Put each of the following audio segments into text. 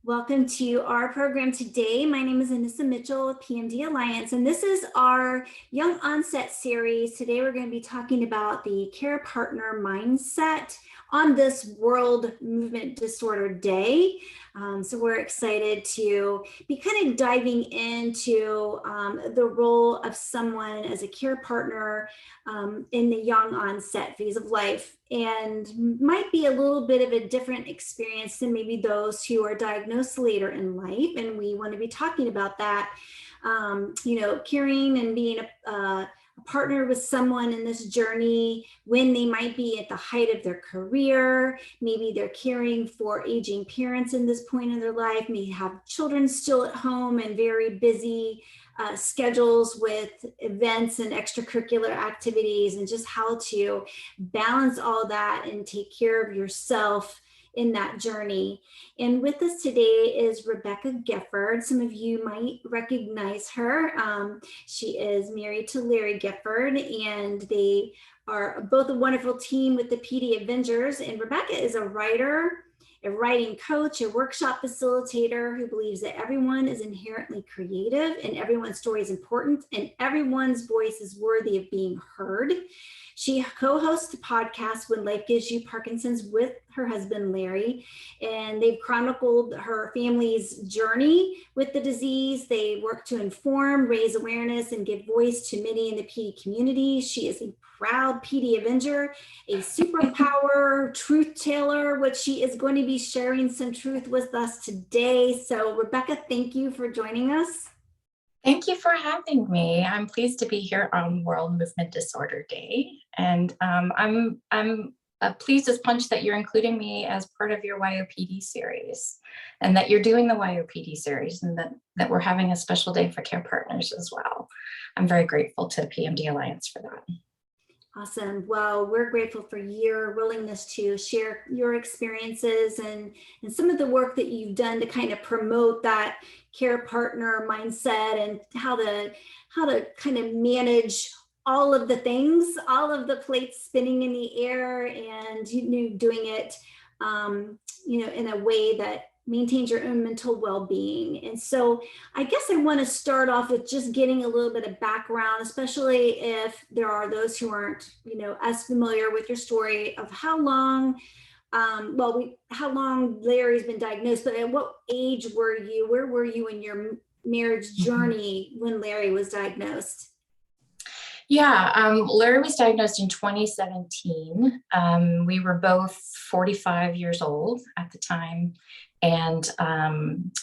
Welcome to our program today. My name is Anissa Mitchell with PMD Alliance, and this is our Young Onset series. Today we're going to be talking about the care partner mindset on this World Movement Disorder Day. So we're excited to be kind of diving into the role of someone as a care partner in the young onset phase of life, and might be a little bit of a different experience than maybe those who are diagnosed later in life. And we want to be talking about that, caring and being a partner with someone in this journey when they might be at the height of their career. Maybe they're caring for aging parents in this point in their life, may have children still at home and very busy schedules with events and extracurricular activities, and just how to balance all that and take care of yourself in that journey. And with us today is Rebecca Gifford. Some of you might recognize her. She is married to Larry Gifford, and they are both a wonderful team with the PD Avengers. And Rebecca is a writer, a writing coach, a workshop facilitator who believes that everyone is inherently creative and everyone's story is important and everyone's voice is worthy of being heard. She co-hosts a podcast, When Life Gives You Parkinson's, with her husband, Larry, and they've chronicled her family's journey with the disease. They work to inform, raise awareness, and give voice to many in the PD community. She is a proud PD Avenger, a superpower truth teller, which she is going to be sharing some truth with us today. So Rebecca, thank you for joining us. Thank you for having me. I'm pleased to be here on World Movement Disorder Day. And I'm pleased as punch that you're including me as part of your YOPD series, and that you're doing the YOPD series, and that we're having a special day for care partners as well. I'm very grateful to PMD Alliance for that. Awesome. Well, we're grateful for your willingness to share your experiences and some of the work that you've done to kind of promote that care partner mindset, and how to kind of manage all of the things, all of the plates spinning in the air, and doing it in a way that maintains your own mental well-being. And so I guess I want to start off with just getting a little bit of background, especially if there are those who aren't, as familiar with your story of how long Larry's been diagnosed, but at what age were you? Where were you in your marriage journey when Larry was diagnosed? Yeah, Larry was diagnosed in 2017. We were both 45 years old at the time, and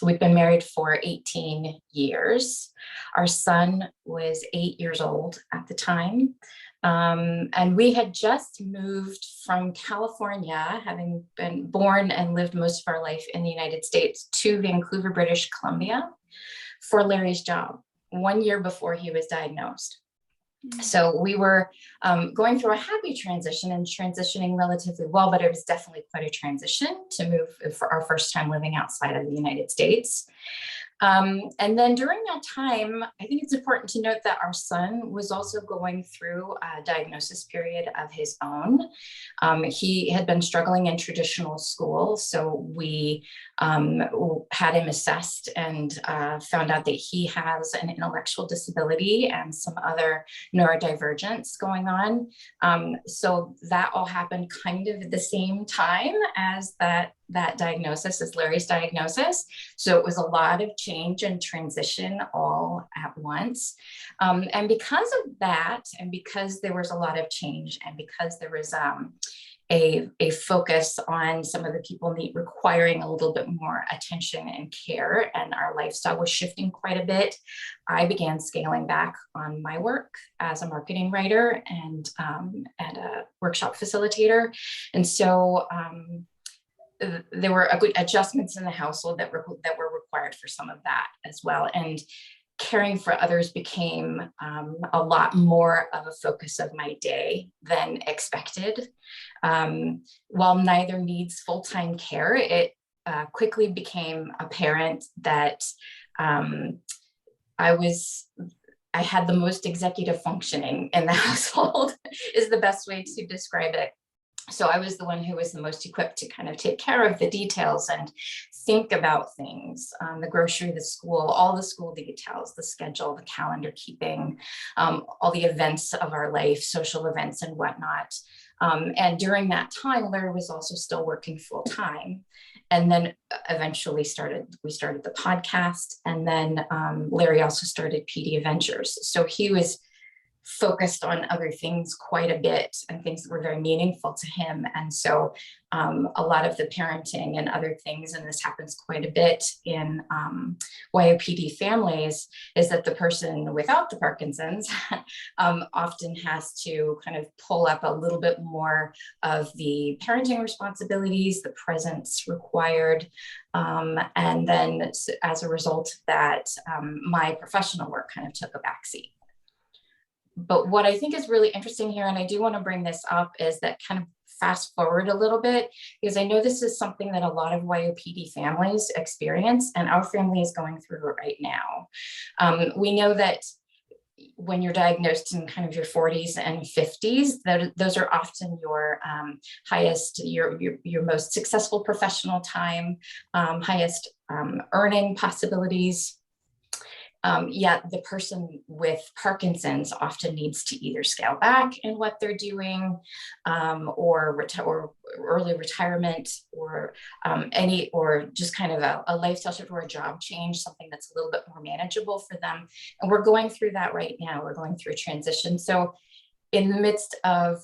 we'd been married for 18 years. Our son was 8 years old at the time. And we had just moved from California, having been born and lived most of our life in the United States, to Vancouver, British Columbia for Larry's job 1 year before he was diagnosed. So we were going through a happy transition and transitioning relatively well, but it was definitely quite a transition to move for our first time living outside of the United States. And then during that time, I think it's important to note that our son was also going through a diagnosis period of his own. He had been struggling in traditional school, so we had him assessed and found out that he has an intellectual disability and some other neurodivergence going on. So that all happened kind of at the same time as that diagnosis, as Larry's diagnosis. So it was a lot of change and transition all at once. And because of that, and because there was a lot of change, and because there was a focus on some of the people requiring a little bit more attention and care, and our lifestyle was shifting quite a bit, I began scaling back on my work as a marketing writer and a workshop facilitator. And so there were adjustments in the household that were required for some of that as well. And caring for others became a lot more of a focus of my day than expected. While neither needs full-time care, it quickly became apparent that I had the most executive functioning in the household is the best way to describe it. So I was the one who was the most equipped to kind of take care of the details and think about things, the grocery, the school, all the school details, the schedule, the calendar keeping, all the events of our life, social events and whatnot. And during that time, Larry was also still working full time. And then eventually we started the podcast. And then Larry also started PD Adventures. So he was focused on other things quite a bit and things that were very meaningful to him. And so a lot of the parenting and other things, and this happens quite a bit in YOPD families, is that the person without the Parkinson's often has to kind of pull up a little bit more of the parenting responsibilities, the presence required. And then as a result of that, my professional work kind of took a backseat. But what I think is really interesting here, and I do want to bring this up, is that kind of fast forward a little bit, because I know this is something that a lot of YOPD families experience, and our family is going through it right now. We know that when you're diagnosed in kind of your 40s and 50s, those are often your highest, your most successful professional time, highest earning possibilities. Yet the person with Parkinson's often needs to either scale back in what they're doing, or early retirement, or or just kind of a lifestyle shift or a job change, something that's a little bit more manageable for them. And we're going through that right now. We're going through a transition. So in the midst of,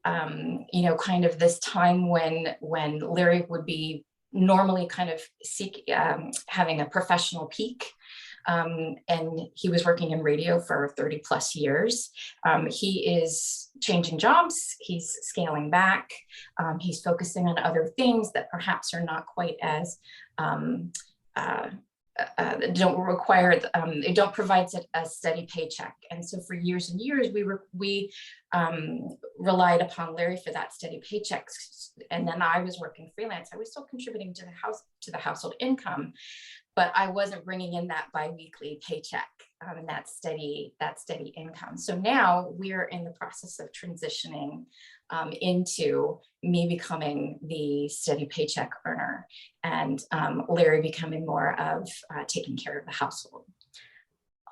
kind of this time when Larry would be normally kind of having a professional peak, and he was working in radio for 30 plus years. He is changing jobs, he's scaling back, he's focusing on other things that perhaps are not quite as, don't require, it don't provide a steady paycheck. And so for years and years, we relied upon Larry for that steady paycheck. And then I was working freelance. I was still contributing to the household income, but I wasn't bringing in that biweekly paycheck and that steady income. So now we're in the process of transitioning into me becoming the steady paycheck earner, and Larry becoming more of taking care of the household.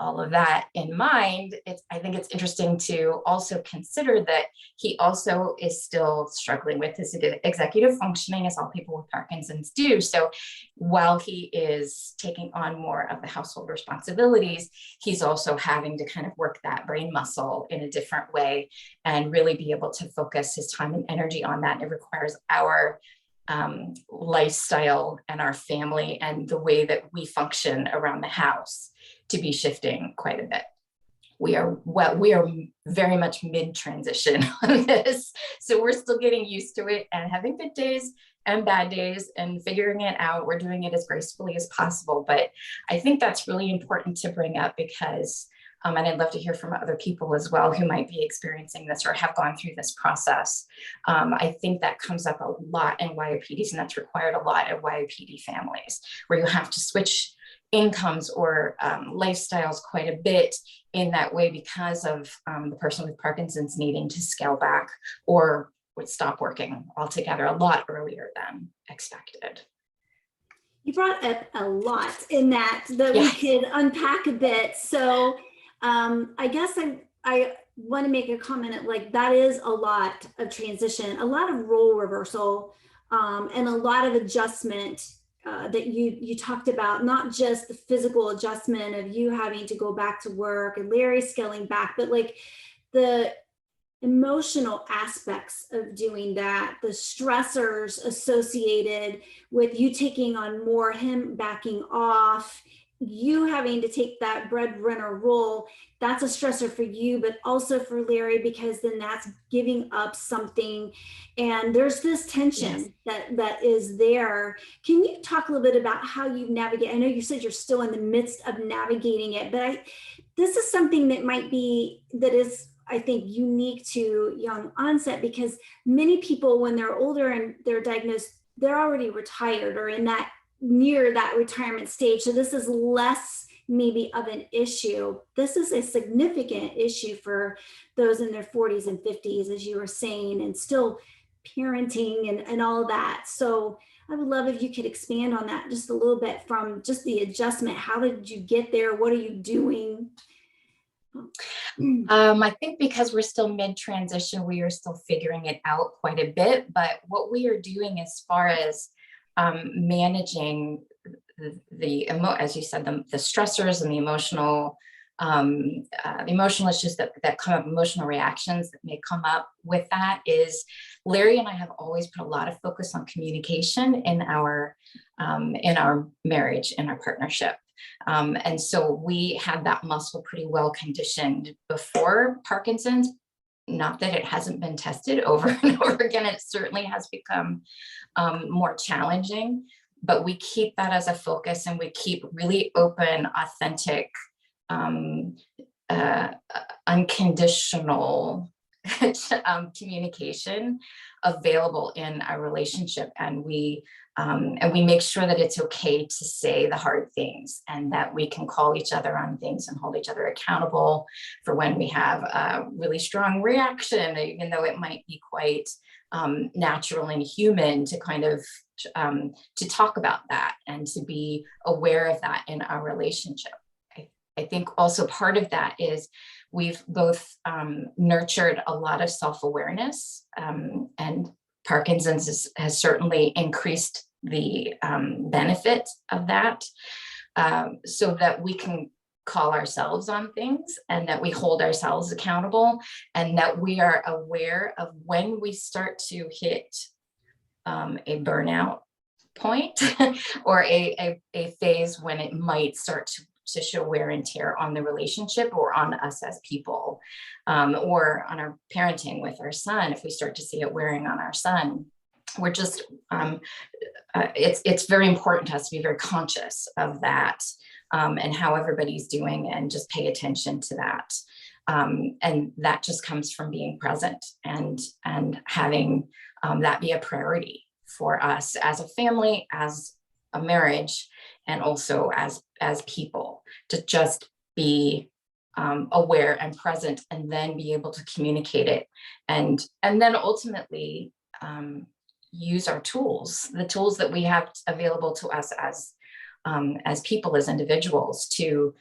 All of that in mind, I think it's interesting to also consider that he also is still struggling with his executive functioning, as all people with Parkinson's do. So while he is taking on more of the household responsibilities, he's also having to kind of work that brain muscle in a different way and really be able to focus his time and energy on that. It requires our lifestyle and our family and the way that we function around the house to be shifting quite a bit. We are very much mid-transition on this. So we're still getting used to it and having good days and bad days and figuring it out. We're doing it as gracefully as possible. But I think that's really important to bring up because, and I'd love to hear from other people as well who might be experiencing this or have gone through this process. I think that comes up a lot in YOPDs, and that's required a lot of YOPD families, where you have to switch incomes or lifestyles quite a bit in that way because of the person with Parkinson's needing to scale back or would stop working altogether a lot earlier than expected. You brought up a lot in that we could unpack a bit. So I guess I want to make a comment like that is a lot of transition, a lot of role reversal, and a lot of adjustment that you talked about, not just the physical adjustment of you having to go back to work and Larry scaling back, but like the emotional aspects of doing that, the stressors associated with you taking on more, him backing off, you having to take that breadwinner role. That's a stressor for you, but also for Larry, because then that's giving up something. And there's this tension that is there. Can you talk a little bit about how you navigate? I know you said you're still in the midst of navigating it, but this is something that is, I think, unique to young onset, because many people, when they're older and they're diagnosed, they're already retired or in that near that retirement stage. So this is less maybe of an issue. This is a significant issue for those in their 40s and 50s, as you were saying, and still parenting and all that. So I would love if you could expand on that just a little bit, from just the adjustment. How did you get there? What are you doing? I think because we're still mid-transition, we are still figuring it out quite a bit. But what we are doing as far as managing as you said, the stressors and the emotional issues that come up, emotional reactions that may come up with that, is Larry and I have always put a lot of focus on communication in our marriage, in our partnership. And so we had that muscle pretty well conditioned before Parkinson's. Not that it hasn't been tested over and over again. It certainly has become more challenging, but we keep that as a focus, and we keep really open, authentic, unconditional communication available in our relationship. And we make sure that it's okay to say the hard things, and that we can call each other on things and hold each other accountable for when we have a really strong reaction, even though it might be quite natural and human to kind of to talk about that and to be aware of that in our relationship. I think also part of that is we've both nurtured a lot of self-awareness, and Parkinson's has certainly increased the benefit of that, so that we can call ourselves on things, and that we hold ourselves accountable, and that we are aware of when we start to hit a burnout point or a phase when it might start to show wear and tear on the relationship, or on us as people, or on our parenting with our son. If we start to see it wearing on our son, we're just it's very important to us to be very conscious of that, and how everybody's doing, and just pay attention to that. And that just comes from being present and having that be a priority for us as a family, as a marriage, and also as people, to just be aware and present, and then be able to communicate it, and then ultimately use our tools, the tools that we have available to us as people, as individuals, to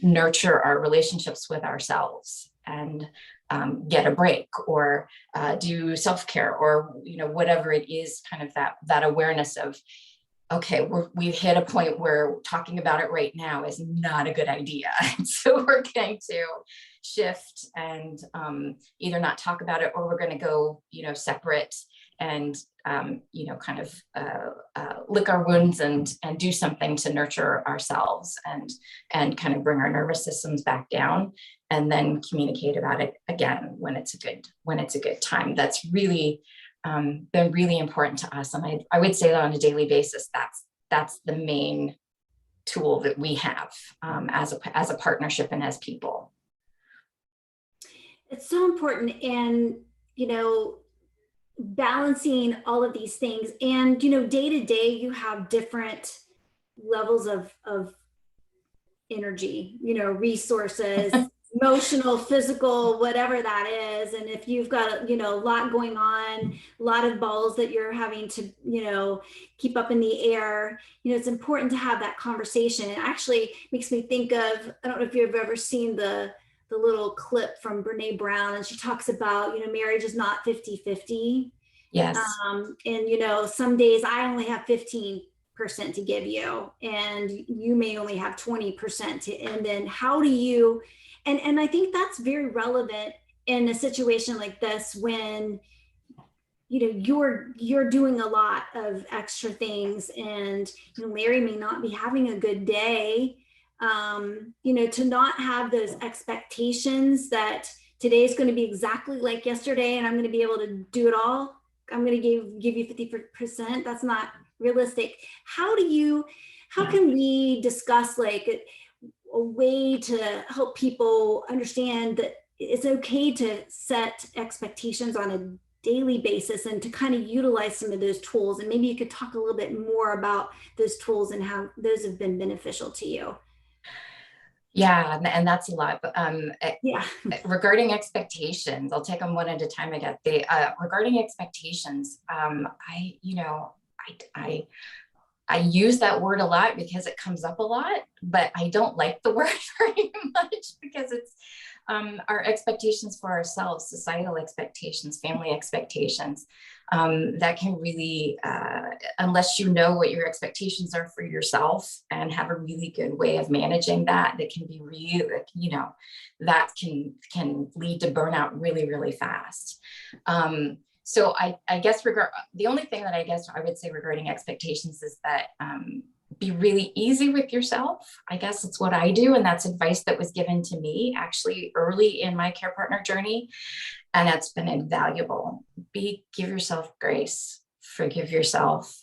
nurture our relationships with ourselves, and get a break, or do self-care, or whatever it is, kind of that awareness of, okay, we've hit a point where talking about it right now is not a good idea. So we're going to shift and either not talk about it, or we're going to go, separate, and kind of lick our wounds and do something to nurture ourselves, and kind of bring our nervous systems back down, and then communicate about it again when it's a good time. That's really been really important to us. And I would say that on a daily basis, that's the main tool that we have as a partnership and as people. It's so important. And, balancing all of these things, and, day to day, you have different levels of energy, resources, emotional, physical, whatever that is. And if you've got, a lot going on, a lot of balls that you're having to, keep up in the air, it's important to have that conversation. It actually makes me think of, I don't know if you've ever seen the little clip from Brene Brown, and she talks about, marriage is not 50-50. Yes. And, some days I only have 15% to give you, and you may only have 20% and then how do you, and I think that's very relevant in a situation like this, when, you're doing a lot of extra things, and, Larry may not be having a good day, to not have those expectations that today is going to be exactly like yesterday, and I'm going to be able to do it all. I'm going to give you 50%. That's not realistic. How can we discuss like a way to help people understand that it's okay to set expectations on a daily basis, and to kind of utilize some of those tools? And maybe you could talk a little bit more about those tools and how those have been beneficial to you. Yeah, and that's a lot. But Yeah. regarding expectations, I'll take them one at a time. I get the regarding expectations. I I use that word a lot because it comes up a lot, but I don't like the word very much because it's our expectations for ourselves, societal expectations, family expectations, that can really, unless you know what your expectations are for yourself and have a really good way of managing that, that can be really, that can lead to burnout really, really fast. So I guess the only thing that I guess I would say regarding expectations is that be really easy with yourself. I guess it's what I do. And that's advice that was given to me actually early in my care partner journey. And that's been invaluable. Give yourself grace, forgive yourself,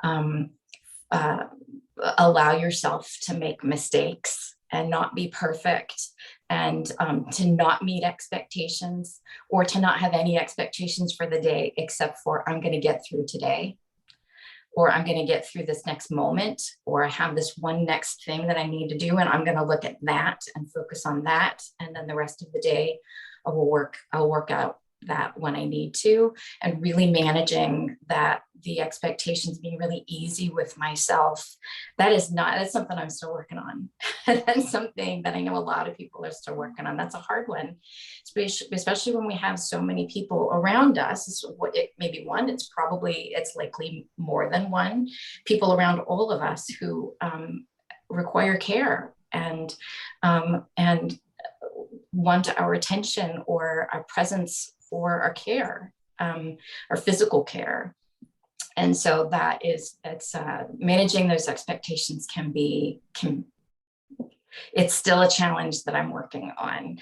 um, uh, allow yourself to make mistakes and not be perfect, and to not meet expectations or to not have any expectations for the day except for I'm going to get through today, or I'm going to get through this next moment, or I have this one next thing that I need to do and I'm going to look at that and focus on that, and then the rest of the day I'll work out that when I need to, and really managing that, the expectations, being really easy with myself. That's something I'm still working on. And that's something that I know a lot of people are still working on. That's a hard one, especially when we have so many people around us. It may be one, it's likely more than one, people around all of us who require care and want our attention or our presence or our care, our physical care. And so managing those expectations it's still a challenge that I'm working on.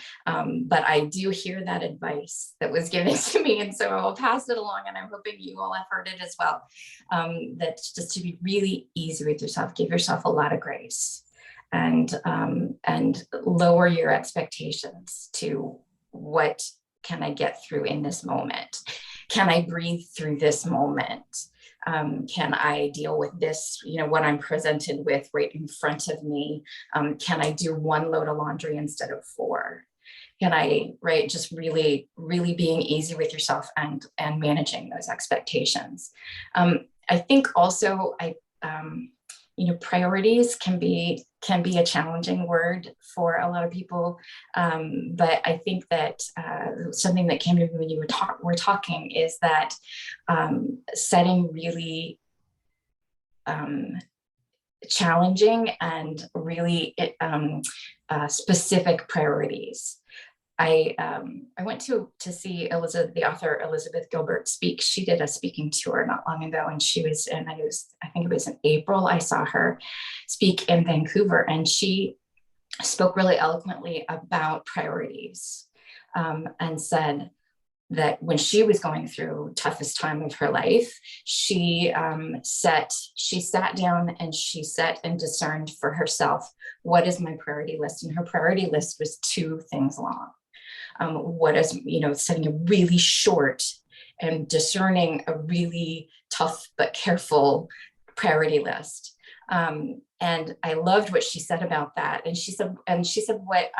But I do hear that advice that was given to me. And so I'll pass it along, and I'm hoping you all have heard it as well. That's just to be really easy with yourself, give yourself a lot of grace, and lower your expectations to what can I get through in this moment? Can I breathe through this moment? Can I deal with this, what I'm presented with right in front of me? Can I do one load of laundry instead of 4? Can I, right, just really, really being easy with yourself and managing those expectations. I think also priorities can be a challenging word for a lot of people. But I think that something that came to me when you were talking is that setting really challenging and really specific priorities. I went to see the author Elizabeth Gilbert speak. She did a speaking tour not long ago, and I think it was in April, I saw her speak in Vancouver, and she spoke really eloquently about priorities, and said that when she was going through toughest time of her life, she sat down and she set and discerned for herself, what is my priority list? And her priority list was 2 things long. What is, setting a really short and discerning a really tough but careful priority list. And I loved what she said about that. And she said what,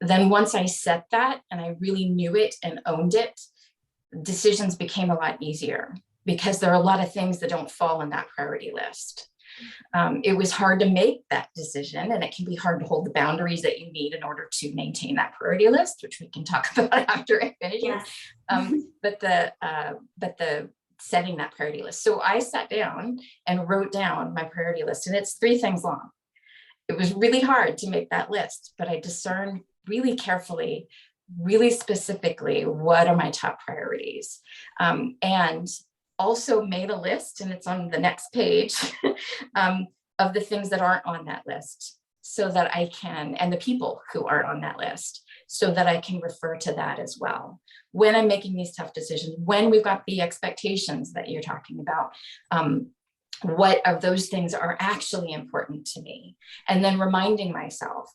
then once I set that and I really knew it and owned it, decisions became a lot easier, because there are a lot of things that don't fall in that priority list. It was hard to make that decision, and it can be hard to hold the boundaries that you need in order to maintain that priority list, which we can talk about after I finish. Yes. But the setting that priority list. So I sat down and wrote down my priority list, and it's 3 things long. It was really hard to make that list, but I discerned really carefully, really specifically, what are my top priorities, and also made a list, and it's on the next page, of the things that aren't on that list, so that I can, and the people who aren't on that list, so that I can refer to that as well when I'm making these tough decisions, when we've got the expectations that you're talking about. What of those things are actually important to me, and then reminding myself,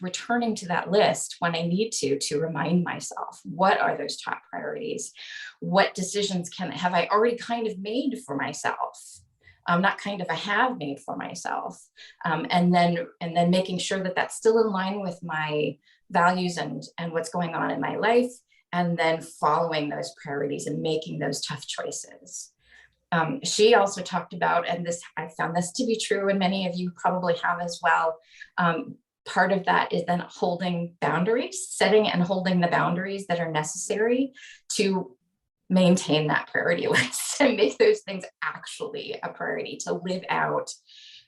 returning to that list when I need to remind myself, what are those top priorities? What decisions have I already kind of made for myself? not kind of, I have made for myself. And then making sure that that's still in line with my values and what's going on in my life, and then following those priorities and making those tough choices. She also talked about, and this, I found this to be true, and many of you probably have as well. Part of that is then holding boundaries, setting and holding the boundaries that are necessary to maintain that priority list and make those things actually a priority, to live out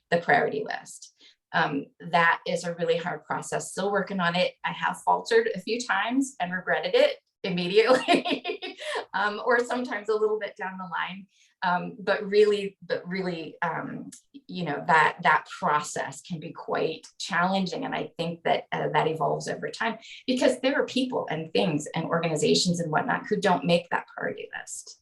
the priority list. That is a really hard process. Still working on it. I have faltered a few times and regretted it immediately, or sometimes a little bit down the line. But really, that process can be quite challenging. And I think that that evolves over time, because there are people and things and organizations and whatnot who don't make that priority list.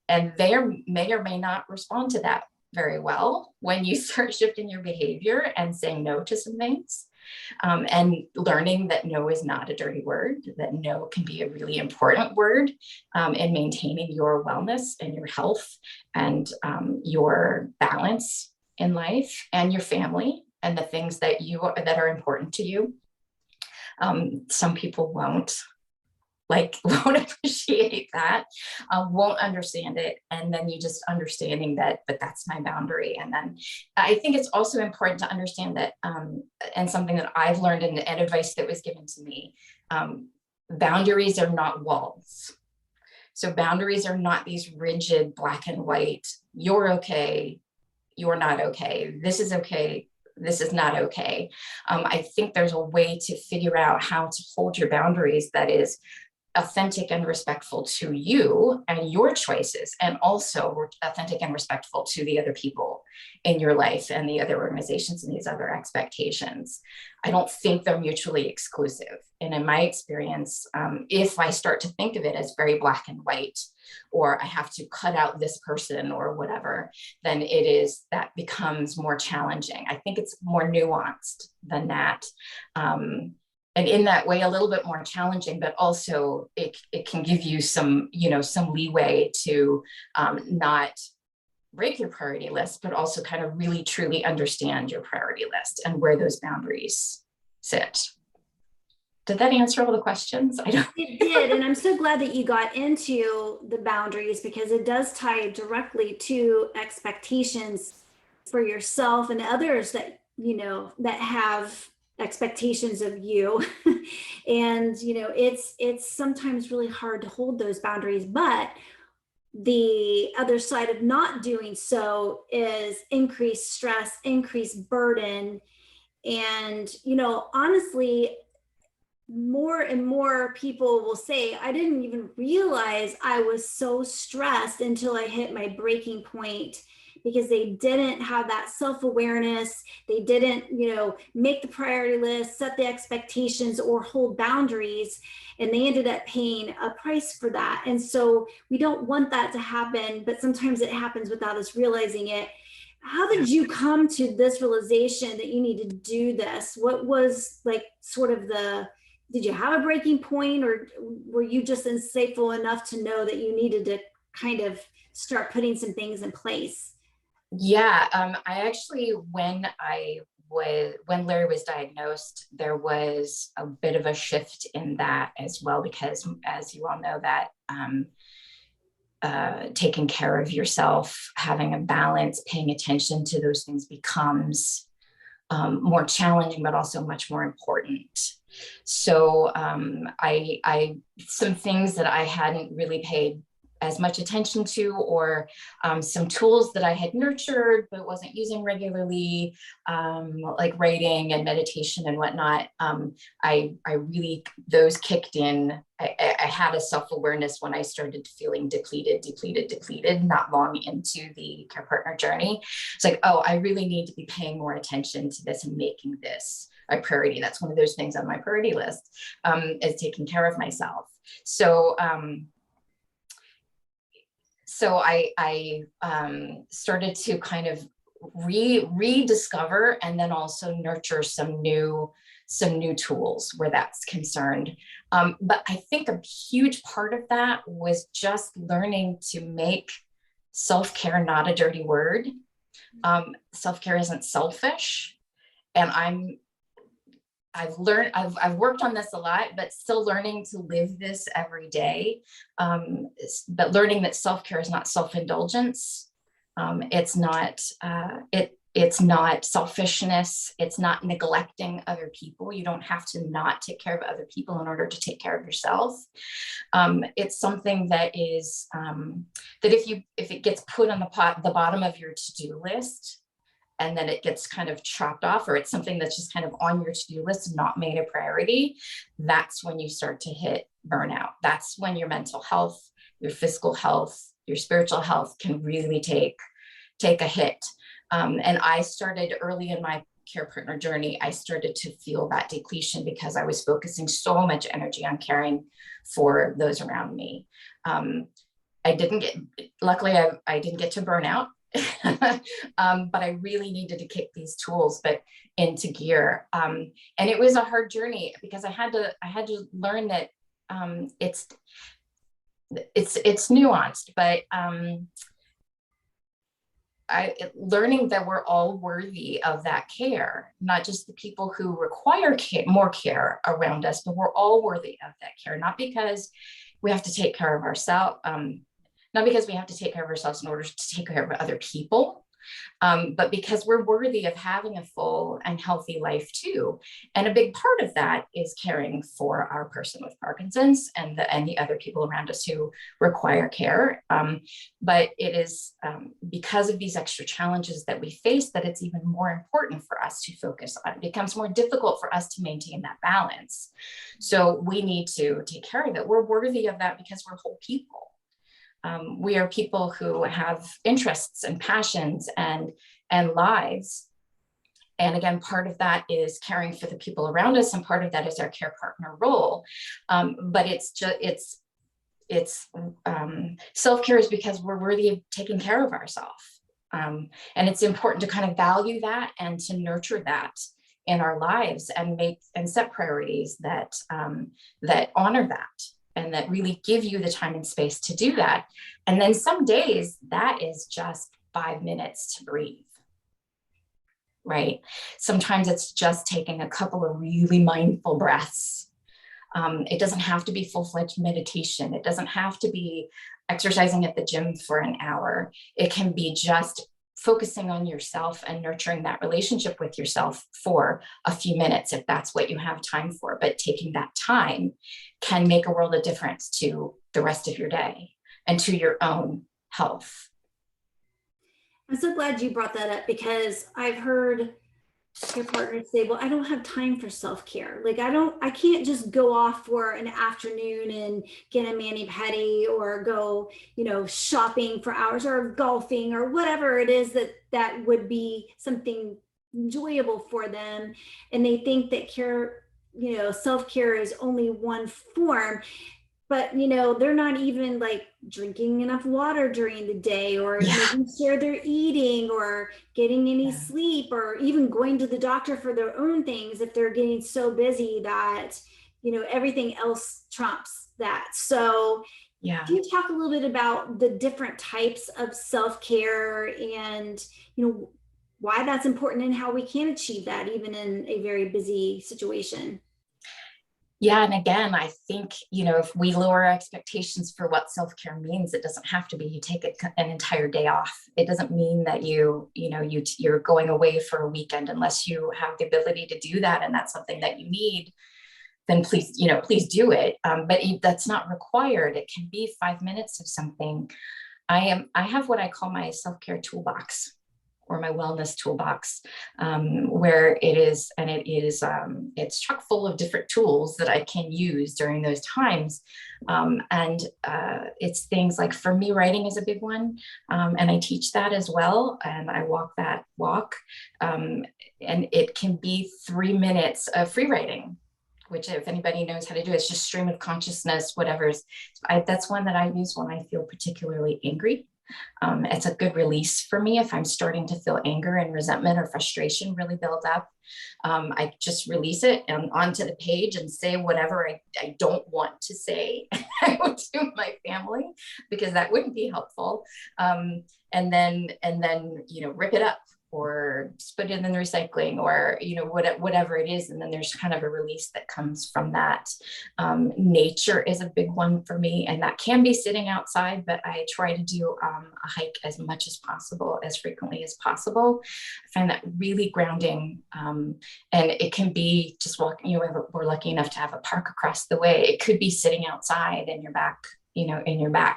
And they may or may not respond to that very well when you start shifting your behavior and saying no to some things. And learning that no is not a dirty word, that no can be a really important word in maintaining your wellness and your health and your balance in life and your family and the things that are important to you. Some people won't appreciate that, won't understand it. And then you just understanding that, but that's my boundary. And then I think it's also important to understand that, and something that I've learned and advice that was given to me, boundaries are not walls. So boundaries are not these rigid black and white, you're okay, you're not okay, this is okay, this is not okay. I think there's a way to figure out how to hold your boundaries that is authentic and respectful to you and your choices, and also authentic and respectful to the other people in your life and the other organizations and these other expectations. I don't think they're mutually exclusive. And in my experience, if I start to think of it as very black and white, or I have to cut out this person or whatever, then that becomes more challenging. I think it's more nuanced than that. And in that way, a little bit more challenging, but also it can give you some leeway to not break your priority list, but also kind of really truly understand your priority list and where those boundaries sit. Did that answer all the questions? It did. And I'm so glad that you got into the boundaries, because it does tie directly to expectations for yourself and others that have expectations of you. And it's sometimes really hard to hold those boundaries, but the other side of not doing so is increased stress, increased burden. And honestly, more and more people will say, I didn't even realize I was so stressed until I hit my breaking point, because they didn't have that self-awareness. They didn't, make the priority list, set the expectations, or hold boundaries, and they ended up paying a price for that. And so we don't want that to happen, but sometimes it happens without us realizing it. How did you come to this realization that you need to do this? What was did you have a breaking point, or were you just insightful enough to know that you needed to kind of start putting some things in place? Yeah, I actually, when Larry was diagnosed, there was a bit of a shift in that as well, because as you all know, that taking care of yourself, having a balance, paying attention to those things becomes more challenging, but also much more important. So I some things that I hadn't really paid as much attention to, or some tools that I had nurtured but wasn't using regularly, like writing and meditation and whatnot. I really, those kicked in. I had a self-awareness when I started feeling depleted, not long into the care partner journey. It's like, oh, I really need to be paying more attention to this and making this a priority. That's one of those things on my priority list, is taking care of myself. So I started to kind of rediscover and then also nurture some new tools where that's concerned. But I think a huge part of that was just learning to make self-care not a dirty word, Self-care isn't selfish. And I've worked on this a lot, but still learning to live this every day. But learning that self-care is not self-indulgence. It's not selfishness. It's not neglecting other people. You don't have to not take care of other people in order to take care of yourself. It's something that is, that if it gets put on the bottom of your to-do list, and then it gets kind of chopped off, or it's something that's just kind of on your to-do list, not made a priority, that's when you start to hit burnout. That's when your mental health, your physical health, your spiritual health can really take a hit. And I started early in my care partner journey, I started to feel that depletion because I was focusing so much energy on caring for those around me. Luckily, I didn't get to burnout. But I really needed to kick these tools into gear. And it was a hard journey because I had to learn that it's nuanced, but learning that we're all worthy of that care, not just the people who require more care around us, but we're all worthy of that care, not because we have to take care of ourselves. Not because we have to take care of ourselves in order to take care of other people, but because we're worthy of having a full and healthy life too. And a big part of that is caring for our person with Parkinson's and the other people around us who require care. But it is because of these extra challenges that we face that it's even more important for us to focus on. It becomes more difficult for us to maintain that balance. So we need to take care of it. We're worthy of that because we're whole people. We are people who have interests and passions and lives. And again, part of that is caring for the people around us, and part of that is our care partner role. But self-care is because we're worthy of taking care of ourselves. And it's important to kind of value that and to nurture that in our lives and set priorities that honor that, and that really give you the time and space to do that. And then some days that is just 5 minutes to breathe, right? Sometimes it's just taking a couple of really mindful breaths. It doesn't have to be full-fledged meditation. It doesn't have to be exercising at the gym for an hour. It can be just focusing on yourself and nurturing that relationship with yourself for a few minutes, if that's what you have time for. But taking that time can make a world of difference to the rest of your day and to your own health. I'm so glad you brought that up, because I've heard care partners say, well, I don't have time for self-care. Like I can't just go off for an afternoon and get a mani-pedi or go, shopping for hours or golfing or whatever it is that would be something enjoyable for them. And they think that care, self-care is only one form. But they're not even like drinking enough water during the day, or making sure they're eating or getting any sleep, or even going to the doctor for their own things if they're getting so busy that everything else trumps that. So can you talk a little bit about the different types of self-care and why that's important and how we can achieve that even in a very busy situation? Yeah. And again, I think, if we lower our expectations for what self-care means, it doesn't have to be you take an entire day off. It doesn't mean that you're going away for a weekend unless you have the ability to do that. And that's something that you need, then please do it. But that's not required. It can be 5 minutes of something. I have what I call my self-care toolbox, or my wellness toolbox, where it's chock full of different tools that I can use during those times. And it's things like, for me, writing is a big one. And I teach that as well. And I walk that walk. And it can be 3 minutes of free writing, which, if anybody knows how to do it, it's just stream of consciousness, that's one that I use when I feel particularly angry. It's a good release for me if I'm starting to feel anger and resentment or frustration really build up. I just release it and onto the page and say whatever I don't want to say to my family, because that wouldn't be helpful. and then rip it up or just put it in the recycling, or whatever it is. And then there's kind of a release that comes from that. Nature is a big one for me, and that can be sitting outside, but I try to do a hike as much as possible, as frequently as possible. I find that really grounding. And it can be just walking, we're lucky enough to have a park across the way. It could be sitting outside in your back,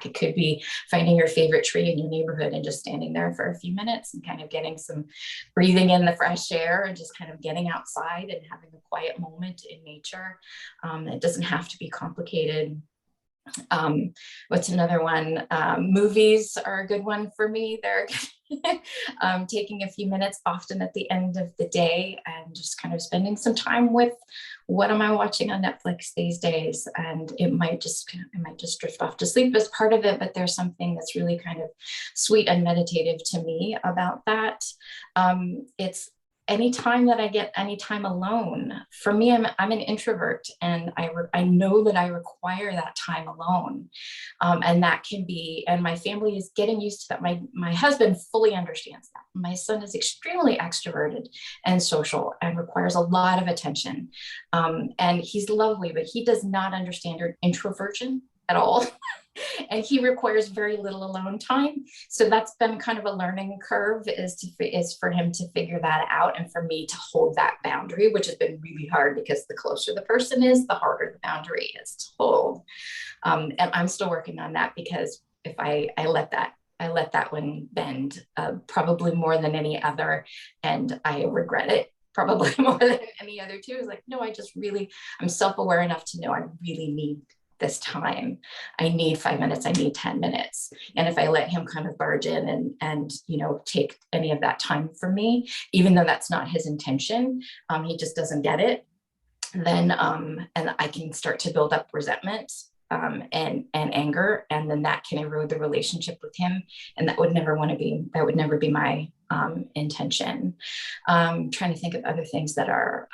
it could be finding your favorite tree in your neighborhood and just standing there for a few minutes and kind of getting some breathing in the fresh air and just kind of getting outside and having a quiet moment in nature. It doesn't have to be complicated. What's another one? Movies are a good one for me. They're taking a few minutes often at the end of the day and just kind of spending some time with what am I watching on Netflix these days. And it might just drift off to sleep as part of it, but there's something that's really kind of sweet and meditative to me about that. It's any time that I get any time alone. For me, I'm an introvert, and I know that I require that time alone. And that can be, and my family is getting used to that. My husband fully understands that. My son is extremely extroverted and social and requires a lot of attention. And he's lovely, but he does not understand introversion at all. And he requires very little alone time. So that's been kind of a learning curve, is for him to figure that out, and for me to hold that boundary, which has been really hard, because the closer the person is, the harder the boundary is to hold. And I'm still working on that, because if I let that one bend, probably more than any other, and I regret it probably more than any other too. Is like, no, I'm self-aware enough to know I really need this time. I need 5 minutes. I need 10 minutes. And if I let him kind of barge in and take any of that time from me, even though that's not his intention, he just doesn't get it, then and I can start to build up resentment and anger, and then that can erode the relationship with him. And that would never be my intention. Trying to think of other things that are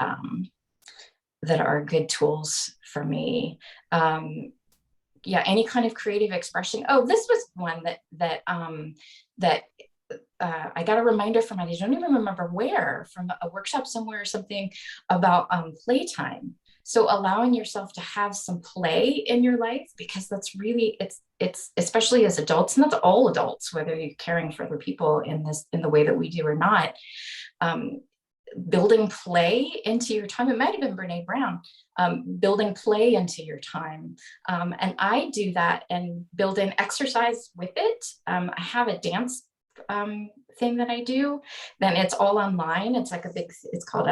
good tools for me. Any kind of creative expression. Oh, this was one that I got a reminder from, I don't even remember where, from a workshop somewhere or something, about playtime. So allowing yourself to have some play in your life, because that's really, it's especially as adults, and that's all adults, whether you're caring for other people in the way that we do or not. Building play into your time. It might have been Brene Brown, building play into your time. And I do that and build in exercise with it. I have a dance thing that I do. Then it's all online. It's like it's called,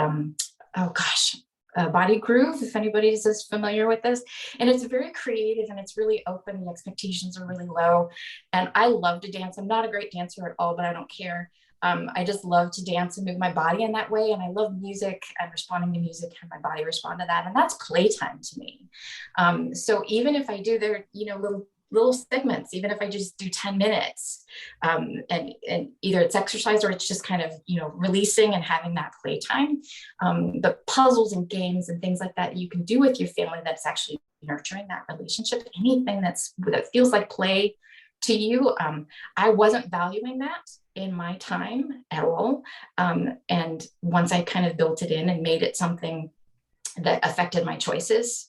Body Groove, if anybody's as familiar with this. And it's very creative, and it's really open. The expectations are really low. And I love to dance. I'm not a great dancer at all, but I don't care. I just love to dance and move my body in that way. And I love music and responding to music, and my body respond to that. And that's playtime to me. So even if I do their, little segments, even if I just do 10 minutes, and either it's exercise or it's just kind of, releasing and having that playtime, the puzzles and games and things like that you can do with your family, that's actually nurturing that relationship. Anything that feels like play to you. I wasn't valuing that in my time at all. And once I kind of built it in and made it something that affected my choices,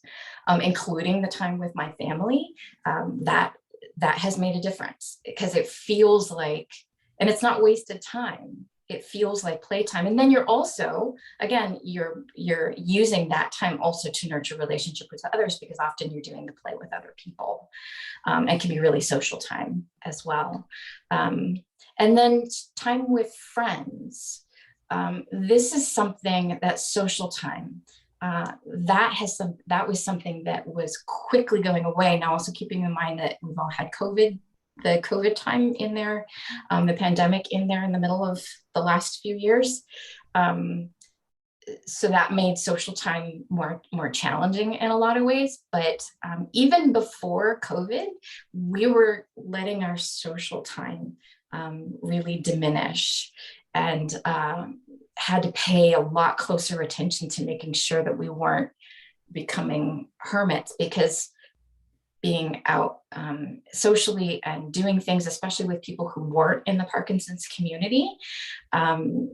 including the time with my family, that has made a difference, because it feels like, and it's not wasted time. It feels like playtime. And then you're also, again, you're using that time also to nurture relationship with others, because often you're doing the play with other people. It can be really social time as well. And then time with friends. This is something, that social time, that was something that was quickly going away. Now, also keeping in mind that we've all had the COVID time in there, the pandemic in there in the middle of the last few years. So that made social time more challenging in a lot of ways. But even before COVID, we were letting our social time really diminish, and had to pay a lot closer attention to making sure that we weren't becoming hermits, because being out socially and doing things, especially with people who weren't in the Parkinson's community,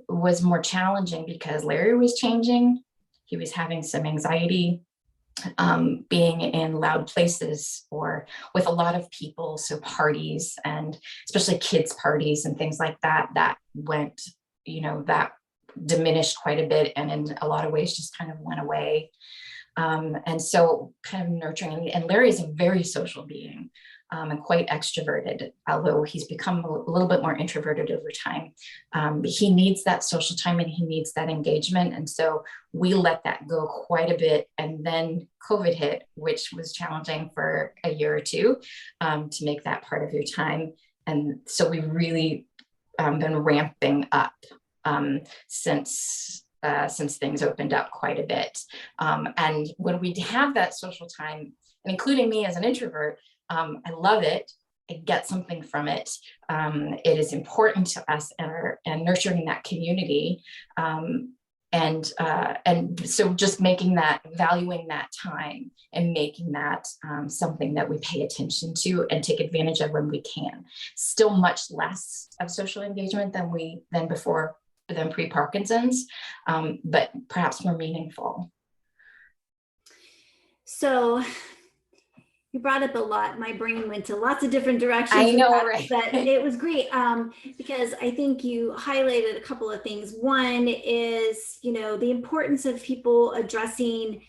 was more challenging because Larry was changing. He was having some anxiety, being in loud places or with a lot of people. So parties, and especially kids' parties and things like that, that went, that diminished quite a bit, and in a lot of ways just kind of went away. And so kind of nurturing, and Larry's a very social being, and quite extroverted, although he's become a little bit more introverted over time. He needs that social time and he needs that engagement. And so we let that go quite a bit. And then COVID hit, which was challenging for a year or two, to make that part of your time. And so we've really been ramping up since things opened up quite a bit. And when we have that social time, and including me as an introvert, I love it. I get something from it. It is important to us and nurturing that community. And so just making that, valuing that time and making that something that we pay attention to and take advantage of when we can. Still much less of social engagement than pre-Parkinson's, but perhaps more meaningful. So you brought up a lot. My brain went to lots of different directions. I know, right? But it was great because I think you highlighted a couple of things. One is, the importance of people addressing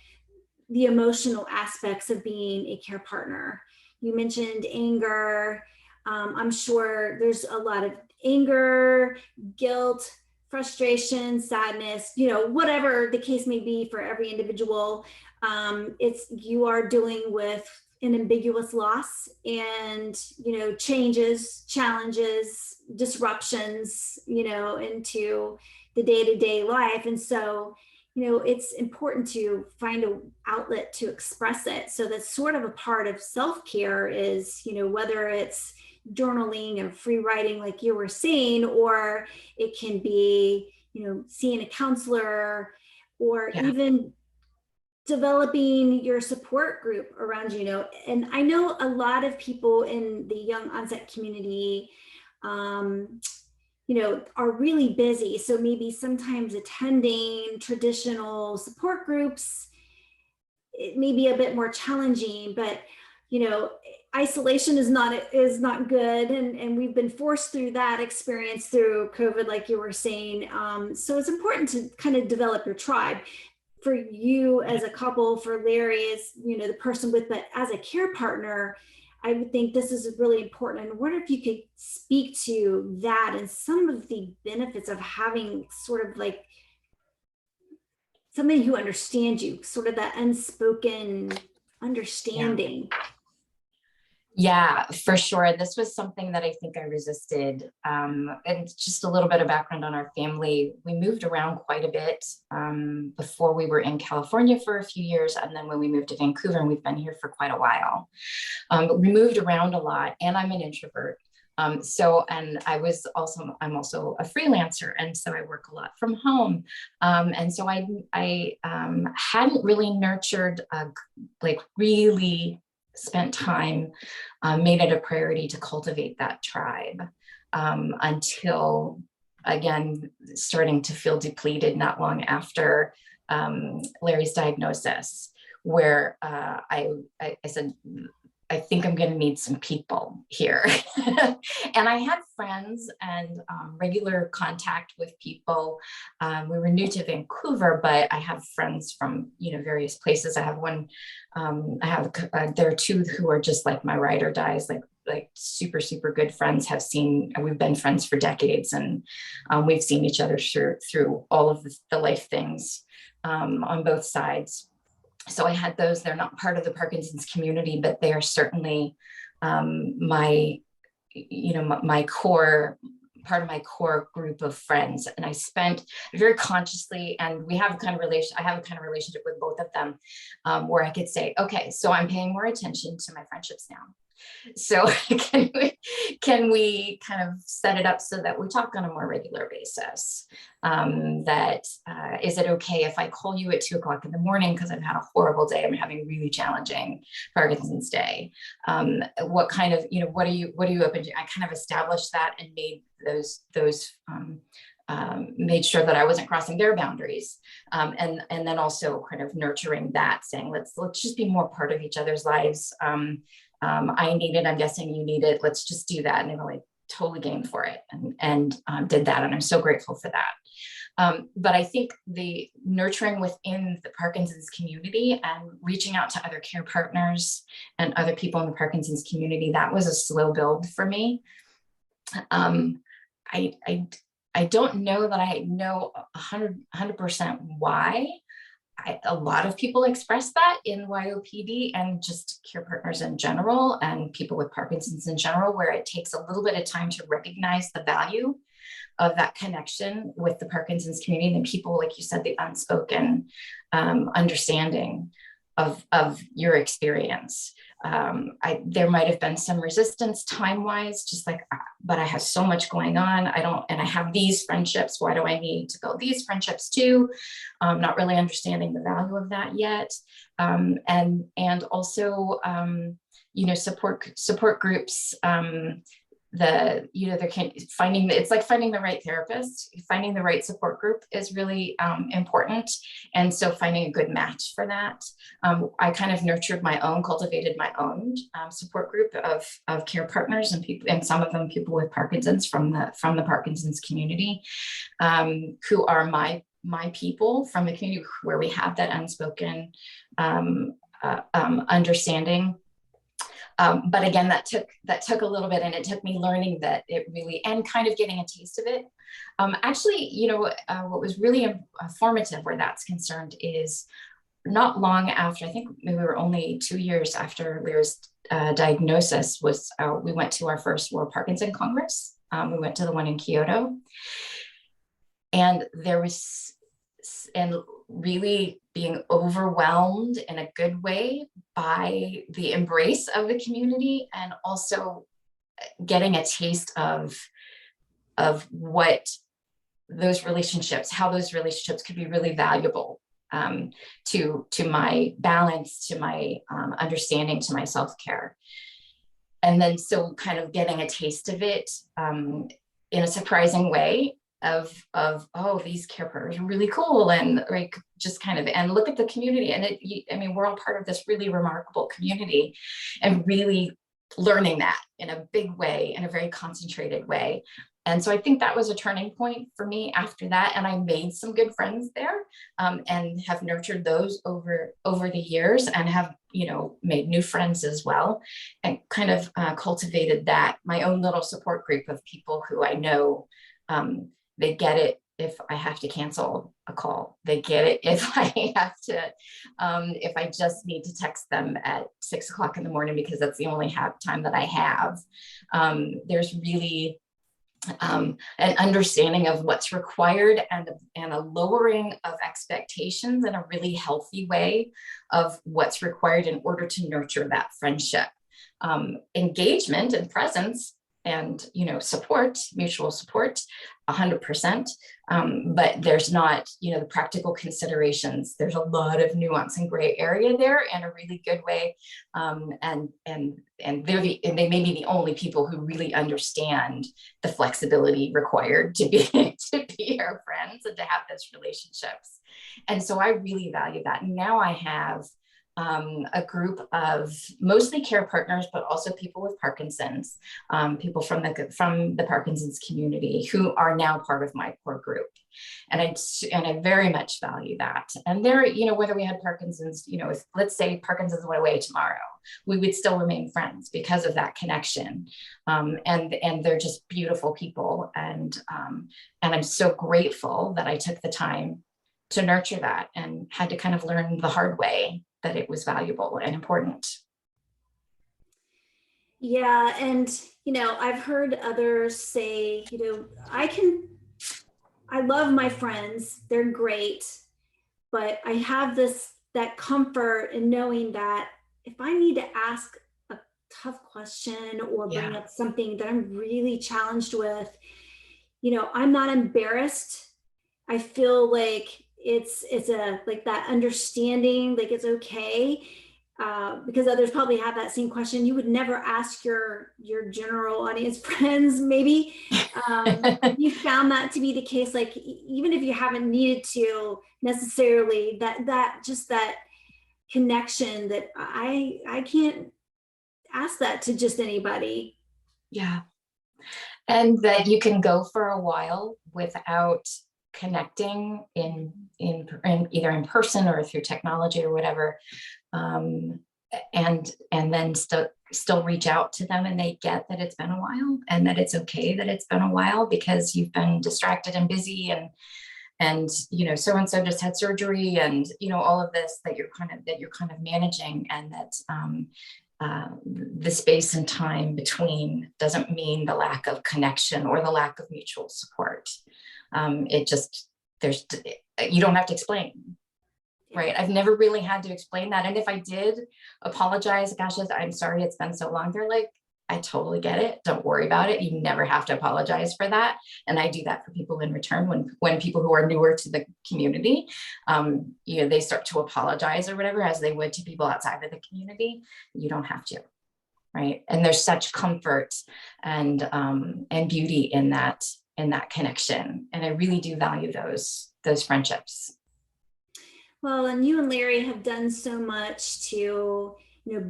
the emotional aspects of being a care partner. You mentioned anger. I'm sure there's a lot of anger, guilt, frustration, sadness, whatever the case may be for every individual. You are dealing with an ambiguous loss and, changes, challenges, disruptions, into the day-to-day life. And so, it's important to find an outlet to express it. So that's sort of a part of self-care is, whether it's journaling and free writing, like you were saying, or it can be, seeing a counselor, or even developing your support group around you. And I know a lot of people in the young onset community, are really busy. So maybe sometimes attending traditional support groups, it may be a bit more challenging, but isolation is not good. And we've been forced through that experience through COVID, like you were saying. So it's important to kind of develop your tribe. For you as a couple, for Larry as, the person with, but as a care partner, I would think this is really important. And I wonder if you could speak to that and some of the benefits of having sort of like somebody who understands you, sort of that unspoken understanding. Yeah, for sure. This was something that I think I resisted. And just a little bit of background on our family. We moved around quite a bit before we were in California for a few years. And then when we moved to Vancouver, and we've been here for quite a while. But we moved around a lot, and I'm an introvert. And I'm also a freelancer. And so I work a lot from home. And so I hadn't really nurtured, really spent time, made it a priority to cultivate that tribe until, again, starting to feel depleted not long after Larry's diagnosis, where I said, I think I'm going to need some people here. And I had friends and regular contact with people. We were new to Vancouver, but I have friends from, various places. I have one, there are two who are just like my ride or dies, like super, super good friends. We've been friends for decades, and we've seen each other through all of the life things on both sides. So I had those. They're not part of the Parkinson's community, but they are certainly my core, part of my core group of friends. And I spent very consciously, and I have a kind of relationship with both of them, where I could say, okay, so I'm paying more attention to my friendships now. So can we kind of set it up so that we talk on a more regular basis? Is it okay if I call you at 2 o'clock in the morning because I've had a horrible day? I'm having a really challenging Parkinson's day. What kind of, what are you open to? I kind of established that and made made sure that I wasn't crossing their boundaries, and then also kind of nurturing that, saying let's just be more part of each other's lives. I need it. I'm guessing you need it. Let's just do that. And they were like totally game for it, and did that. And I'm so grateful for that. But I think the nurturing within the Parkinson's community and reaching out to other care partners and other people in the Parkinson's community, that was a slow build for me. I don't know that I know 100% why. A lot of people express that in YOPD and just care partners in general and people with Parkinson's in general, where it takes a little bit of time to recognize the value of that connection with the Parkinson's community and people, like you said, the unspoken understanding of your experience. There might have been some resistance time-wise, just like, but I have so much going on. And I have these friendships. Why do I need to build these friendships too? Not really understanding the value of that yet. And also, support groups, it's like finding the right therapist. Finding the right support group is really important, and so finding a good match for that. I kind of cultivated my own support group of care partners and people, and some of them people with Parkinson's from the Parkinson's community, who are my people from the community, where we have that unspoken understanding. But again, that took a little bit, and it took me learning that it really, and kind of getting a taste of it. What was really formative where that's concerned is not long after, I think maybe we were only 2 years after Lyra's diagnosis, we went to our first World Parkinson Congress. We went to the one in Kyoto, and really being overwhelmed in a good way by the embrace of the community, and also getting a taste of what how those relationships could be really valuable to my balance, to my understanding, to my self-care. And then so kind of getting a taste of it in a surprising way of these care partners are really cool, and like just kind of, and look at the community, and we're all part of this really remarkable community, and really learning that in a big way, in a very concentrated way. And so I think that was a turning point for me after that, and I made some good friends there, and have nurtured those over the years, and have made new friends as well, and kind of cultivated that, my own little support group of people who I know. They get it if I have to cancel a call. They get it if I have to, if I just need to text them at 6 o'clock in the morning because that's the only time that I have. There's really an understanding of what's required, and a lowering of expectations in a really healthy way of what's required in order to nurture that friendship. Engagement and presence and support, mutual support, 100%. But there's not, the practical considerations. There's a lot of nuance and gray area there in a really good way. And they may be the only people who really understand the flexibility required to be our friends and to have those relationships. And so I really value that. And now I have a group of mostly care partners, but also people with Parkinson's, people from the Parkinson's community who are now part of my core group. And I very much value that. And there, whether we had Parkinson's, if let's say Parkinson's went away tomorrow, we would still remain friends because of that connection. And they're just beautiful people. And I'm so grateful that I took the time to nurture that, and had to kind of learn the hard way that it was valuable and important. Yeah. And, I've heard others say, I love my friends, they're great, but I have that comfort in knowing that if I need to ask tough question or bring Yeah. up something that I'm really challenged with, I'm not embarrassed. I feel like it's a like that understanding, like it's okay. Because others probably have that same question. You would never ask your general audience friends, maybe. You found that to be the case, like even if you haven't needed to necessarily, that just that connection that I can't ask that to just anybody. Yeah. And that you can go for a while without connecting in either in person or through technology or whatever. And then still reach out to them, and they get that it's been a while and that it's okay that it's been a while because you've been distracted and busy, and so and so just had surgery, and all of this that you're kind of managing, and that the space and time between doesn't mean the lack of connection or the lack of mutual support. It just you don't have to explain. Right. I've never really had to explain that. And if I did apologize, gosh, I'm sorry, it's been so long. They're like, I totally get it. Don't worry about it. You never have to apologize for that. And I do that for people in return when people who are newer to the community, they start to apologize or whatever, as they would to people outside of the community. You don't have to. Right. And there's such comfort and beauty in that connection. And I really do value those friendships. Well, and you and Larry have done so much to,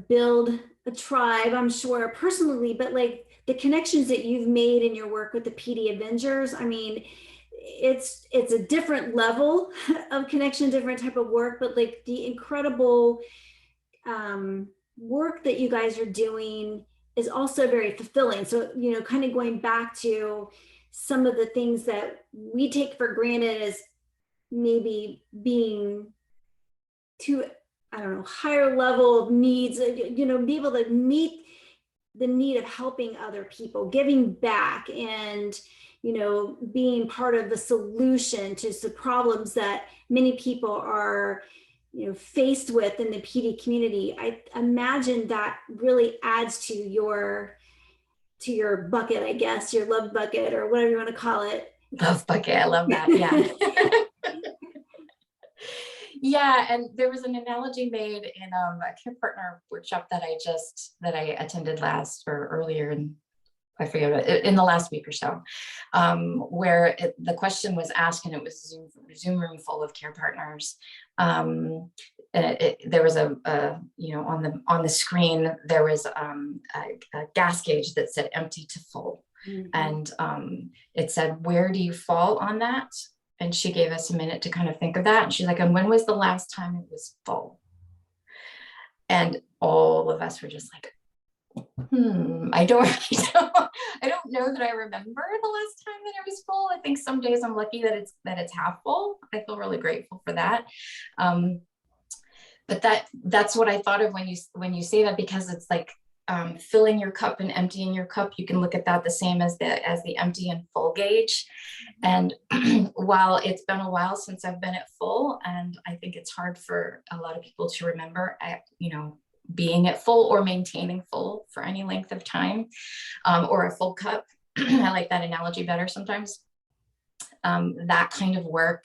build a tribe, I'm sure personally, but like the connections that you've made in your work with the PD Avengers, I mean, it's a different level of connection, different type of work, but like the incredible work that you guys are doing is also very fulfilling. So, kind of going back to some of the things that we take for granted as maybe being to, I don't know, higher level of needs, be able to meet the need of helping other people, giving back, and, being part of the solution to the problems that many people are, faced with in the PD community. I imagine that really adds to your bucket, I guess, your love bucket or whatever you want to call it. Love bucket. I love that. Yeah. Yeah, and there was an analogy made in a care partner workshop that I attended earlier in, I forget, in the last week or so, where the question was asked, and it was a Zoom room full of care partners. And there was on the screen there was a gas gauge that said empty to full, mm-hmm. And it said, "Where do you fall on that?" And she gave us a minute to kind of think of that. And she's like, "And when was the last time it was full?" And all of us were just like, I don't know that I remember the last time that it was full. I think some days I'm lucky that it's half full. I feel really grateful for that. But that's what I thought of when you say that, because it's like filling your cup and emptying your cup. You can look at that the same as the empty and full gauge. And while it's been a while since I've been at full, and I think it's hard for a lot of people to remember, being at full or maintaining full for any length of time, or a full cup. I like that analogy better sometimes. That kind of work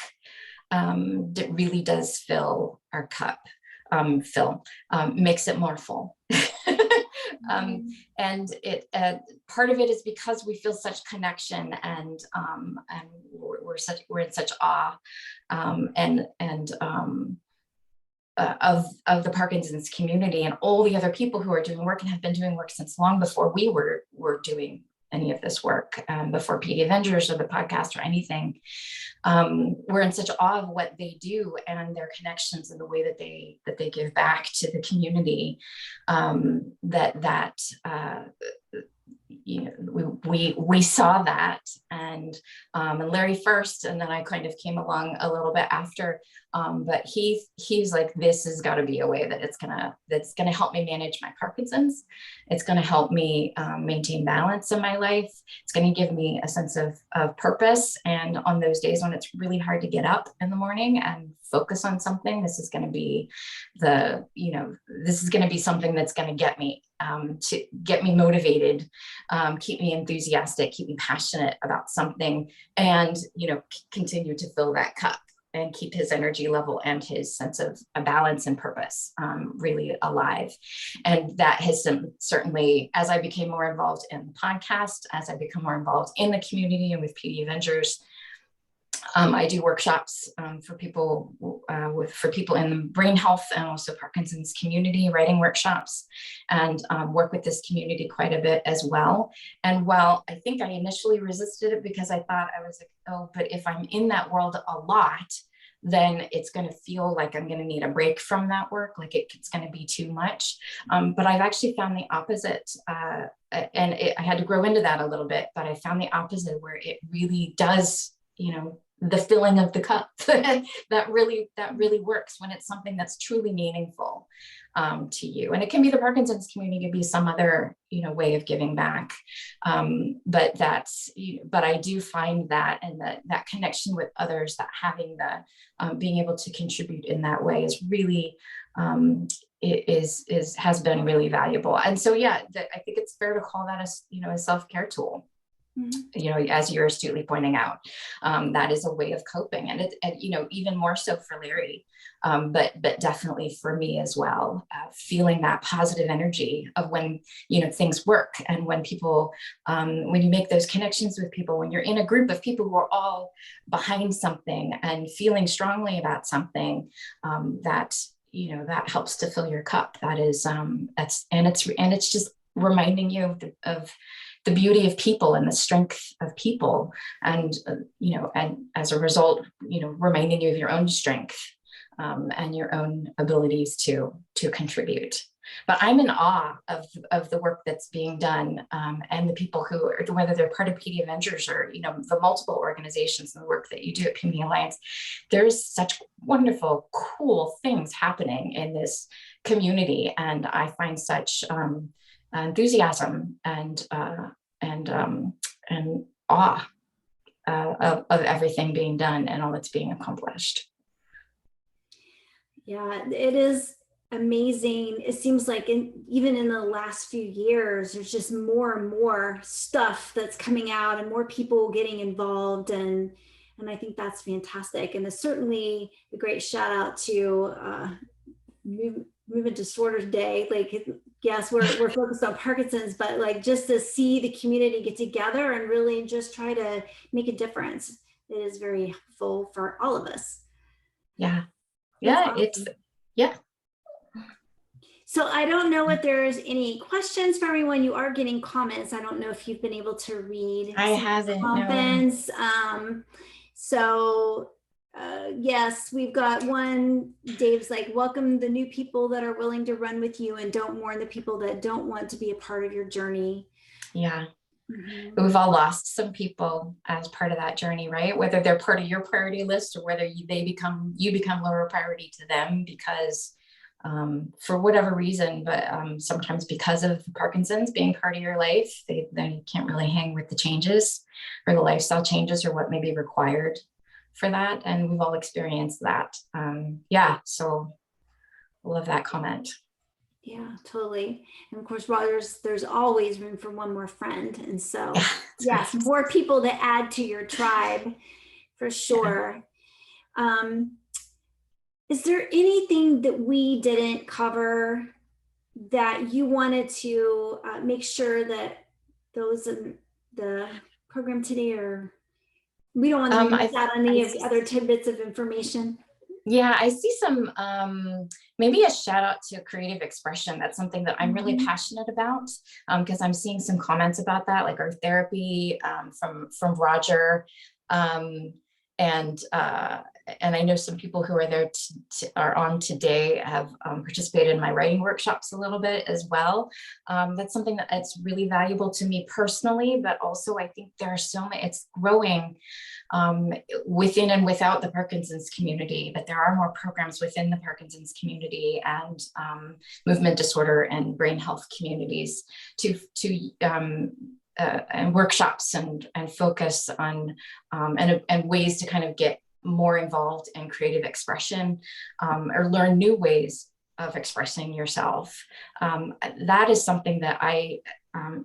really does fill our cup, makes it more full. And it part of it is because we feel such connection, and we're in such awe, of the Parkinson's community and all the other people who are doing work and have been doing work since long before we were doing any of this work, before PD Avengers or the podcast or anything. We're in such awe of what they do and their connections and the way that they give back to the community, we saw that, and Larry first, and then I kind of came along a little bit after. But he's like, this has got to be a way that's gonna help me manage my Parkinson's. It's gonna help me maintain balance in my life. It's gonna give me a sense of purpose. And on those days when it's really hard to get up in the morning and focus on something, this is gonna be something that's gonna get me to get me motivated, keep me enthusiastic, keep me passionate about something, and, continue to fill that cup and keep his energy level and his sense of a balance and purpose really alive. And that has certainly, as I became more involved in the podcast, as I become more involved in the community and with PD Avengers, I do workshops for people in the brain health and also Parkinson's community, writing workshops, and work with this community quite a bit as well. And while I think I initially resisted it because I thought, I was like, oh, but if I'm in that world a lot, then it's going to feel like I'm going to need a break from that work, like it's going to be too much. But I've actually found the opposite. I had to grow into that a little bit, but I found the opposite, where it really does, the filling of the cup that really works when it's something that's truly meaningful to you. And it can be the Parkinson's community, it can be some other way of giving back, but I do find that, and that connection with others, that having the being able to contribute in that way is really has been really valuable. And so I think it's fair to call that a self-care tool. As you're astutely pointing out, that is a way of coping, and even more so for Larry, but definitely for me as well, feeling that positive energy of when, things work, and when people, when you make those connections with people, when you're in a group of people who are all behind something and feeling strongly about something, that helps to fill your cup. That is, it's just reminding you of the beauty of people and the strength of people, and and as a result, reminding you of your own strength and your own abilities to contribute. But I'm in awe of the work that's being done, and the people who are, whether they're part of PD Avengers or the multiple organizations and the work that you do at Community Alliance. There's such wonderful, cool things happening in this community, and I find such enthusiasm and awe of everything being done and all that's being accomplished. Yeah, it is amazing. It seems like even in the last few years, there's just more and more stuff that's coming out and more people getting involved, and I think that's fantastic. And it's certainly a great shout out to Movement Disorders Day. Like, yes, we're focused on Parkinson's, but like, just to see the community get together and really just try to make a difference, it is very helpful for all of us. Yeah. Awesome. It's yeah. So I don't know if there's any questions for everyone. You are getting comments. I don't know if you've been able to read. I haven't. Comments. No. So yes, we've got one. Dave's like, welcome the new people that are willing to run with you, and don't mourn the people that don't want to be a part of your journey. Yeah. Mm-hmm. We've all lost some people as part of that journey, right? Whether they're part of your priority list or whether you become lower priority to them because for whatever reason, but sometimes because of Parkinson's being part of your life, they can't really hang with the changes or the lifestyle changes or what may be required for that. And we've all experienced that. So I love that comment. Yeah, totally. And of course, Rogers, there's always room for one more friend. And so, yes, more people to add to your tribe for sure. Yeah. Is there anything that we didn't cover that you wanted to make sure that those in the program today, or we don't want to miss out on any of the other tidbits of information? Yeah, I see some, maybe a shout out to creative expression. That's something that I'm really passionate about because I'm seeing some comments about that, like our therapy from Roger. And I know some people who are there are on today have participated in my writing workshops a little bit as well. That's something that's really valuable to me personally, but also I think there are so many, it's growing within and without the Parkinson's community, but there are more programs within the Parkinson's community and movement disorder and brain health communities and workshops and focus on and ways to kind of get more involved in creative expression or learn new ways of expressing yourself. That is something that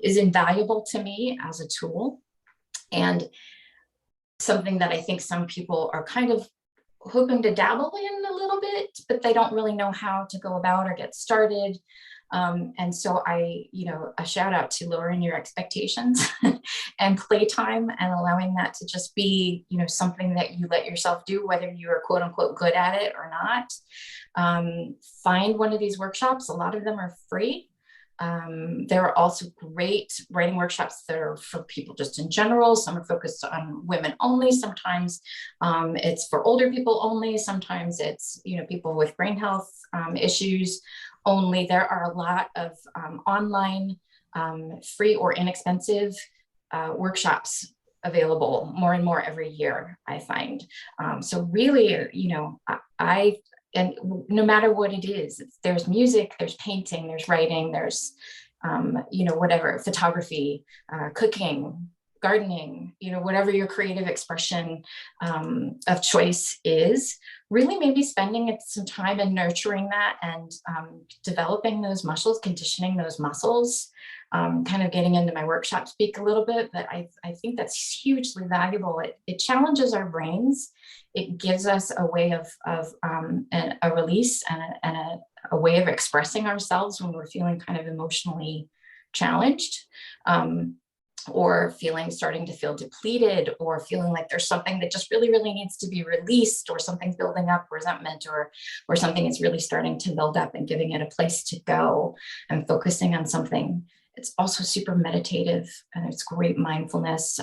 is invaluable to me as a tool, and something that I think some people are kind of hoping to dabble in a little bit, but they don't really know how to go about or get started. And so a shout out to lowering your expectations and playtime, and allowing that to just be, something that you let yourself do, whether you're quote unquote good at it or not. Find one of these workshops. A lot of them are free. There are also great writing workshops that are for people just in general. Some are focused on women only. Sometimes it's for older people only. Sometimes it's, people with brain health issues only. There are a lot of online free or inexpensive workshops available more and more every year, I find. So really, and no matter what it is, there's music, there's painting, there's writing, there's, whatever, photography, cooking, gardening, whatever your creative expression of choice is, really maybe spending some time and nurturing that, and developing those muscles, conditioning those muscles, kind of getting into my workshop speak a little bit, but I think that's hugely valuable. It challenges our brains. It gives us a way of a release and a way of expressing ourselves when we're feeling kind of emotionally challenged, or starting to feel depleted, or feeling like there's something that just really, really needs to be released, or something's building up, resentment, or something is really starting to build up, and giving it a place to go and focusing on something. It's also super meditative, and it's great mindfulness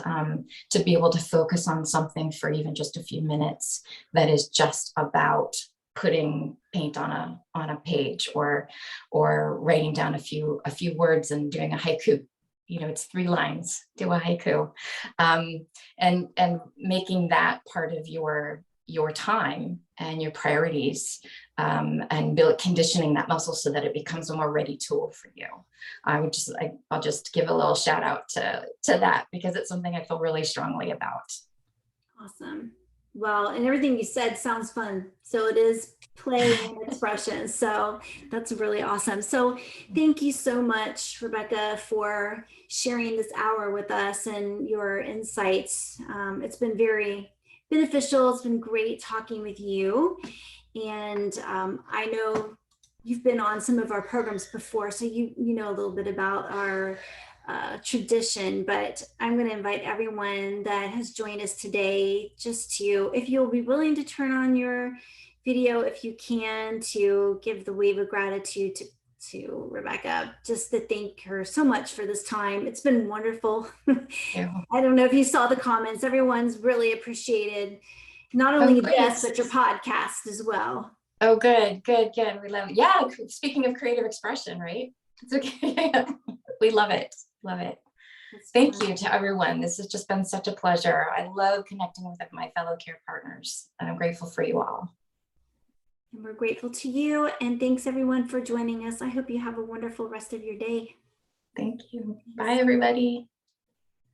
to be able to focus on something for even just a few minutes that is just about putting paint on a page, or writing down a few words and doing a haiku. It's 3 lines, do a haiku, and making that part of your time and your priorities, and conditioning that muscle so that it becomes a more ready tool for you. I'll just give a little shout out to that, because it's something I feel really strongly about. Awesome. Well, and everything you said sounds fun. So it is play and expression. So that's really awesome. So thank you so much, Rebecca, for sharing this hour with us and your insights. It's been very beneficial. It's been great talking with you. And I know you've been on some of our programs before, so you know a little bit about our tradition, but I'm going to invite everyone that has joined us today just to, if you'll be willing to turn on your video, if you can, to give the wave of gratitude to Rebecca, just to thank her so much for this time. It's been wonderful. Yeah. I don't know if you saw the comments. Everyone's really appreciated not only this, but your podcast as well. Oh, good. We love it. Yeah. Speaking of creative expression, right? It's okay. We love it. Thank you to everyone. This has just been such a pleasure. I love connecting with my fellow care partners, and I'm grateful for you all. And we're grateful to you. And thanks everyone for joining us. I hope you have a wonderful rest of your day. Thank you. Bye, everybody.